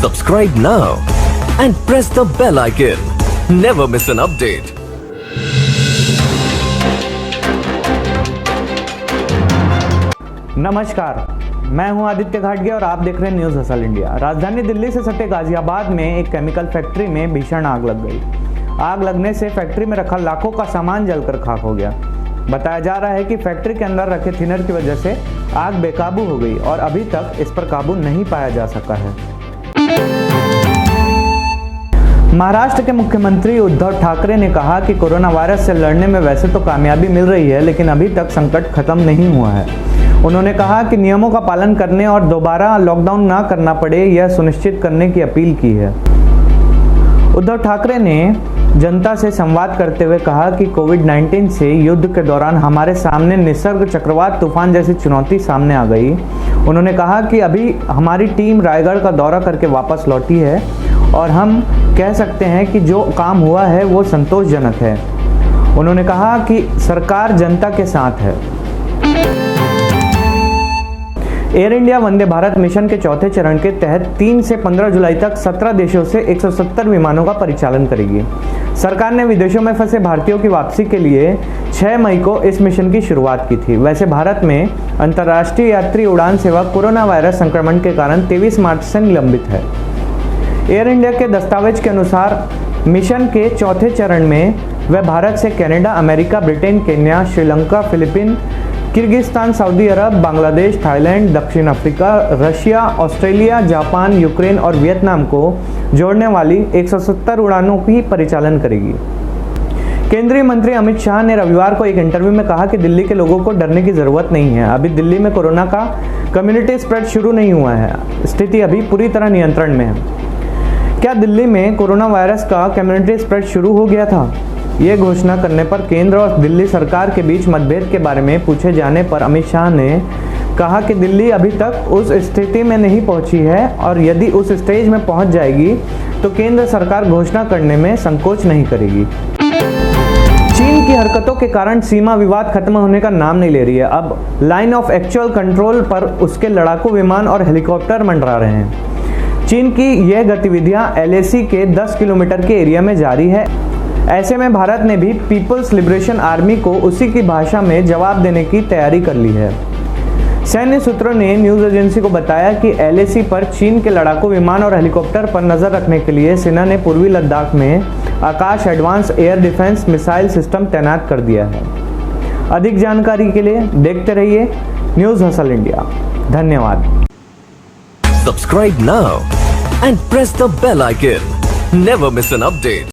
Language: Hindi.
Subscribe now and press the bell icon. Never miss an update. नमस्कार, मैं हूं आदित्य घाटगे और आप देख रहे हैं न्यूज़ हसल इंडिया। राजधानी दिल्ली से सटे गाजियाबाद में एक केमिकल फैक्ट्री में भीषण आग लग गई। आग लगने से फैक्ट्री में रखा लाखों का सामान जलकर खाक हो गया। बताया जा रहा है कि फैक्ट्री के अंदर रखे थिनर की वजह से आग बेकाबू हो गई और अभी तक इस पर काबू नहीं पाया जा सका है। महाराष्ट्र के मुख्यमंत्री उद्धव ठाकरे ने कहा कि कोरोना वायरस से लड़ने में वैसे तो कामयाबी मिल रही है, लेकिन अभी तक संकट खत्म नहीं हुआ है। उन्होंने कहा कि नियमों का पालन करने और दोबारा लॉकडाउन ना करना पड़े, यह सुनिश्चित करने की अपील की है। उद्धव ठाकरे ने जनता से संवाद करते हुए कहा कि कोविड-19 से युद्ध के दौरान हमारे सामने निसर्ग चक्रवात तूफान जैसी चुनौती सामने आ गई। उन्होंने कहा कि अभी हमारी टीम रायगढ़ का दौरा करके वापस लौटी है और हम कह सकते हैं कि जो काम हुआ है वो संतोषजनक है। उन्होंने कहा कि सरकार जनता के साथ है। Air India Vande Bharat mission के चौथे चरण के तहत 3 से 15 जुलाई तक 17 देशों से 170 विमानों का परिचालन करेगी। सरकार ने विदेशों में फंसे भारतीयों की वापसी के लिए 6 मई को इस मिशन की शुरुआत की थी। वैसे भारत में अंतर्राष्ट्रीय यात्री उड़ान सेवा कोरोना वायरस संक्रमण के कारण 23 मार्च से निलंबित है। एयर इंडिया के दस्तावेज के अनुसार मिशन के चौथे चरण में वह भारत से Canada, America, Britain, Kenya, Sri Lanka, Philippine, Kyrgyzstan, Saudi Arab, Bangladesh, Thailand, दक्षिण Africa, Russia, Australia, Japan, Ukraine और वियतनाम को जोड़ने वाली 170 उड़ानों की परिचालन करेगी। केंद्रीय मंत्री अमित शाह ने रविवार को एक इंटरव्यू में कहा कि दिल्ली के लोगों को डरने की जरूरत नहीं है। अभी दिल्ली में कोरोना का कम्युनिटी स्प्रेड शुरू नहीं हुआ है। स्थिति अभी पूरी तरह नियंत्रण में है। क्या दिल्ली में कोरोना वायरस का कम्युनिटी स्प्रेड शुरू हो गया था? ये घोषणा करने पर केंद्र और दिल्ली सरकार के बीच मतभेद के बारे में पूछे जाने पर अमित शाह ने कहा कि दिल्ली अभी तक उस स्थिति में नहीं पहुंची है और यदि उस स्टेज में पहुंच जाएगी तो केंद्र सरकार घोषणा करने में संकोच नहीं करेगी। चीन की हरकतों के कारण सीमा विवाद खत्म होने का नाम नहीं ले रही है। अब लाइन ऑफ एक्चुअल कंट्रोल पर उसके लड़ाकू विमान और हेलीकॉप्टर मंडरा रहे हैं। चीन की यह गतिविधियां LAC के 10 किलोमीटर के एरिया में जारी है। ऐसे में भारत ने भी पीपल्स लिबरेशन आर्मी को उसी की भाषा में जवाब देने की तैयारी कर ली है। सैन्य सूत्रों ने न्यूज़ एजेंसी को बताया कि LAC पर चीन के लड़ाकू विमान और हेलीकॉप्टर पर नजर रखने के लिए सेना ने पूर्वी लद्दाख में Akash advance air defence missile system तैनात कर दिया है। अधिक जानकारी के लिए देखते रहिए न्यूज़ हसल इंडिया। धन्यवाद। Subscribe now and press the bell icon. Never miss an update.